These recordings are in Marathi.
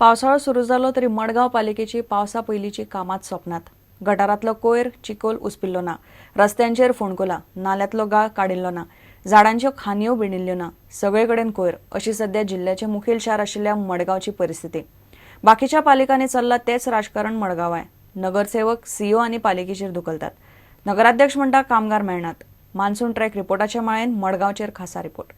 पावसाळो सुरू जालो तरी मडगांव पालिकेची पावसा पयलींची कामात सोंपनात. गटारांतलो कोयर चिकोल उस्पिल्लो ना, रस्त्यांचेर फोंडकुलां, नाल्यांतलो गाळ काडिल्लो ना, झाडांच्यो खांदयो बिंडिल्ल्यो ना, सगळे कडेन कोयर अशी सध्या जिल्ह्याचे मुखेल शार आशिल्ल्या मडगांवची परिस्थिती. बाकीच्या पालिकांनी चल्लां तेंच राजकारण मडगांवाय. नगरसेवक सीओ आनी पालिकेचेर धुकलतात. नगराध्यक्ष म्हणटा कामगार मेळनात. मान्सून ट्रॅक रिपोर्टाच्या माळेन मडगांवचेर खासा रिपोर्ट.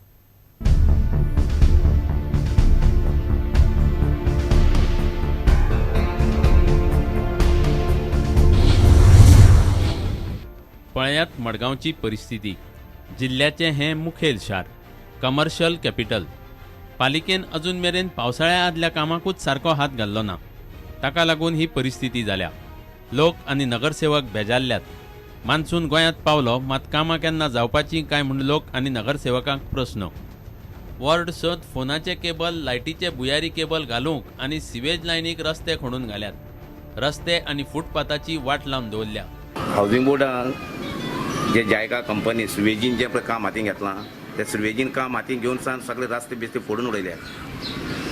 पळयात मडगांवची परिस्थिती. जिल्ह्याचे हे मुखेल शार, कमर्शियल कॅपिटल. पालिकेन अजून मेरेन पावसाळ्या आदल्या कामाकूच सारको हात घाल्लो ना. ताका लागून ही परिस्थिती जाल्या. लोक आनी नगरसेवक बेजारल्यात. मान्सून गोंयांत पावलो मात कामां केन्ना जावपाची काय म्हूण लोक आनी नगरसेवकांक प्रस्न. वॉर्ड सत फोनाचे केबल, लायटीचे बुयारी केबल घालूंक आनी सिवेज लायनीक रस्ते खणून घाल्यात. रस्ते आनी फुटपाथाची वाट लावन दवरल्या. हावसिंग बोर्डान जे जायका कंपनी सुवेजीन जे काम हाती घेतलां ते सुवेजीन काम हाती घेवन सान सगळे रस्ते बिस्ते फोडून उडयले.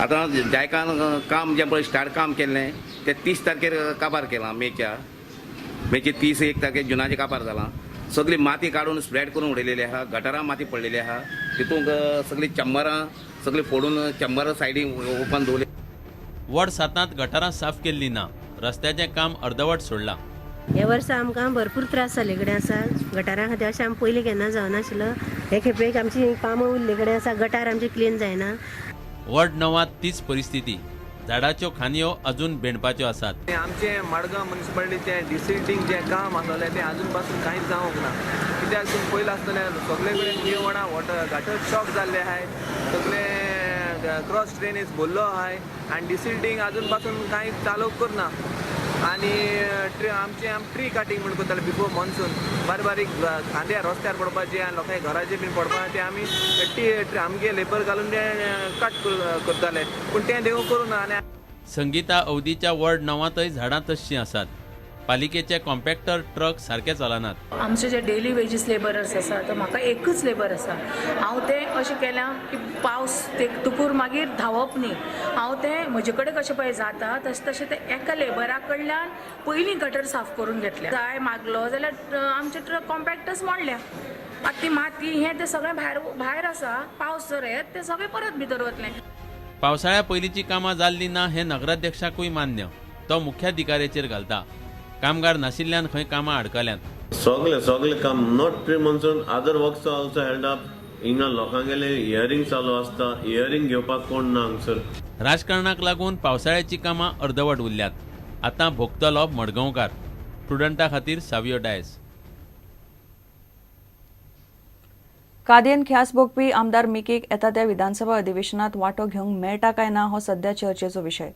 आतां जायकान काम जे पळय स्टार्ट काम केल्लें ते 30 तारखेर काबार केलां. मेचे 30 1 तारखेर जुनाचे काबार जालां. सगळी माती काडून स्प्रेड करून उडयलेली आहा. गटारां माती पडलेली आहा. तितूंक सगळी चंबरां सगळी फोडून चंबरां सायडीक ओपन दवरले. वॉर्ड 7त गटारां साफ केल्लीं ना. रस्त्याचें काम अर्दवट सोडलां. ह्या वर्सा आमकां भरपूर त्रास जाल्ले कडेन आसा. गटारा खातीर अशें आमी पयलीं केन्ना जावनाशिल्लो. हे खेपेक आमची कामां उरले कडेन आसा. गटार आमचे क्लीन जायना. वॉर्ड 9त तीच परिस्थिती. झाडाच्यो खांदयो अजून बेंडपाच्यो आसात. आमचे मडगांव म्युनिसिपालिटीचें डिसिल्टिंग जें काम आसलें तें आजून पासून कांयच जावंक ना. कित्याक पयलीं आसतलें सगळे कडेन निवडा वॉटर गटर चॉक जाल्ले आहाय. सगळे क्रॉस ड्रेनेज भरलो आहाय आनी डिसिल्टिंग आजून पासून कांय चालू करना. आनी आमचे ट्री काटींग म्हूण करताले बिफोर मॉन्सून. बारीक खांद्या रस्त्यार पडपाचे आनी लोकांच्या घराचेर बीन पडपाचे ते आमी आमगे लेबर घालून ते कट करताले. पूण तें देव करूं ना. आनी संगीता अवधीच्या वॉर्ड 9तय झाडां तश्शीं आसात. पालिकेचे कॉम्पॅक्टर ट्रक सारके चलनात. आमचे जे डेली वेजीस लेबरर्स आसा तो म्हाका एकच लेबर आसा. हांव तें अशें केलां की पावस ते तुकूर मागीर धांवप न्ही. हांव तें म्हजे कडेन कशें पळय जाता तशें तें एका लेबरा कडल्यान पयलीं गटर साफ करून घेतल्या. जाय मागलो जाल्यार आमचे ट्रक कॉम्पॅक्टर्स मोडल्या. आतां ती माती हें तें सगळें भायर आसा. पावस जर येत तें सगळें परत भितर वतलें. पावसाळ्या पयलींची कामां जाल्लीं ना हें नगराध्यक्षाकूय मान्य. तो मुख्याधिकाऱ्याचेर घालता. कामगार नाशिल्ल्यान खंय कामां अडकल्यांत. सगळे काम not pre monsoon other works also held up. हिंगा लोकांगेले हियरिंग चालू आसता. हियरिंग घेवपाक कोण ना हांगसर. राजकारणाक लागून पावसाळ्याची कामां अर्दवट उरल्यात. आतां भोगतलो मडगांवकार. स्टुडंटा खातीर सावियो डायस. कादयेन ख्यास भोगपी आमदार मिकीक येता त्या विधानसभा अधिवेशनात वांटो घेवंक मेळटा काय ना हो सध्या चर्चेचो विशय.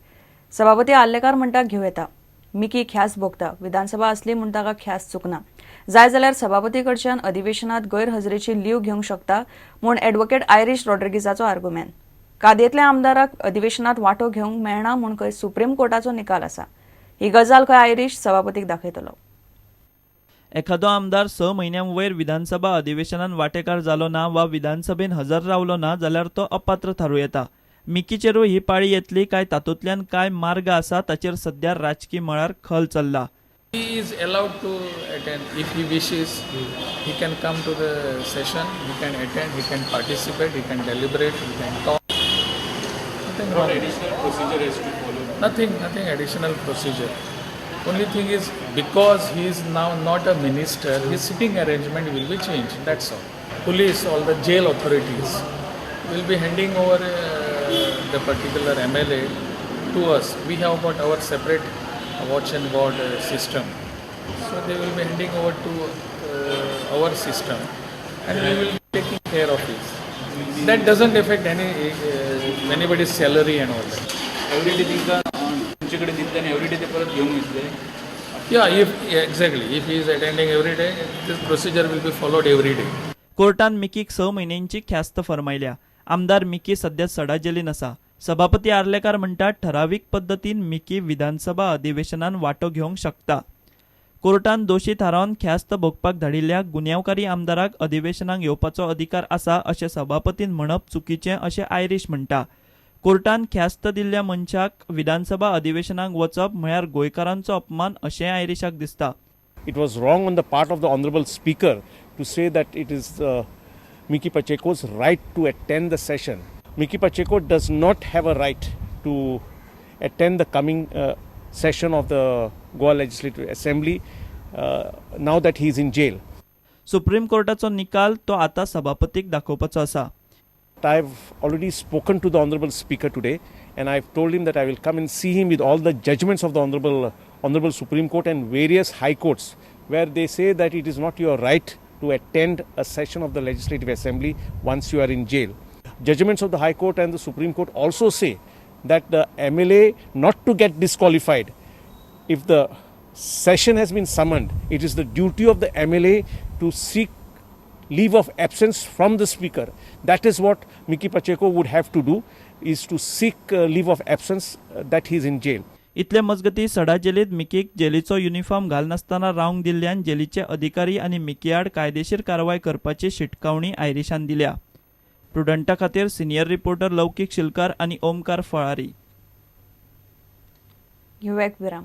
सभापती आल्लेकार म्हणटा घेवं येता. मिकी ख्यास भोगता. विधानसभा असली म्हूण ताका ख्यास चुकना. जाय जाल्यार सभापती कडच्यान अधिवेशनात गैरहजेरेची लीव घेवंक शकता म्हूण एडव्होकेट आयरिश रॉड्रिगीजाचो आर्ग्युमेंट. कादयेंतल्या आमदाराक अधिवेशनात वांटो घेवंक मेळना म्हूण खंय सुप्रीम कोर्टाचो निकाल आसा. ही गजाल खंय आयरिश सभापतीक दाखयतलो. एखादो आमदार 6 म्हयन्यां वयर विधानसभा अधिवेशनात वांटेकार जालो ना वा विधानसभेन हजर रावलो ना जाल्यार तो अपात्र थारूं येता. मिकीचेरूय ही पाळी येतली काय तातूंतल्यान काय मार्ग आसा ताचेर सध्या राजकीय मळार खल चल्ला. He is allowed to attend if he wishes. He can come to the session, he can attend, he can participate, he can deliberate, he can talk. Nothing wrong. Additional procedure has to follow. Nothing additional procedure. Only thing is because he is now not a minister, his sitting arrangement will be changed. That's all. Police, all the jail authorities will be handing over the particular MLA to us. We have got our separate watch and ward system. So they will be handing over to our system and we will be taking care of it. That doesn't affect anybody's salary and all that. Every day तुमच्याकडे दिसते आणि every day ते परत घेऊन येते. Yeah, exactly. If he is attending every day, this procedure will be followed every day. कोर्टान मिकीक 6 म्हयन्यांची ख्यास्त फरमायल्या. आमदार मिकी सध्या सडा जेलीन आसा. सभापती आर्लेकार म्हणटा ठरावीक पद्दतीन मिकी विधानसभा अधिवेशनात वांटो घेवंक शकता. कोर्टान दोशी थारावन ख्यास्त भोगपाक धाडिल्ल्या गुन्यांवकारी आमदाराक अधिवेशनाक येवपाचो अधिकार आसा अशें सभापतीन म्हणप चुकीचें अशें आयरिश म्हणटा. कोर्टान ख्यास्त दिल्ल्या मनशाक विधानसभा अधिवेशनाक वचप म्हळ्यार गोंयकारांचो अपमान अशें आयरिशाक दिसता. It was wrong on the part of the Honorable Speaker to say that it is Miki Pacheco's right to attend the session. Miki Pacheco does not have a right to attend the coming session of the Goa Legislative Assembly now that he is in jail. Supreme कोर्टाचो निकाल तो आतां सभापतीक दाखोवपाचो आसा. I've already spoken to the Honorable Speaker today and I've told him that I will come and see him with all the judgments of the Honorable Supreme Court and various high courts where they say that it is not your right to attend a session of the Legislative Assembly once you are in jail. Judgments of the High Court and the Supreme Court also say that the MLA not to get disqualified. If the session has been summoned, it is the duty of the MLA to seek leave of absence from the Speaker. That is what Miki Pacheco would have to do, is to seek leave of absence that he is in jail. इतले मजगती सडा जेलीत मिकीक जेलीचो युनिफॉर्म घालनासतना रावंक दिल्ल्यान जेलीचे अधिकारी आनी मिकी आड कायदेशीर कारवाय करपाची शिटकावणी आयरिशान दिल्या. प्रुडंटा खातीर सिनियर रिपोर्टर लौकीक शिलकार आनी ओमकार फळारी. घेऊया एक विराम.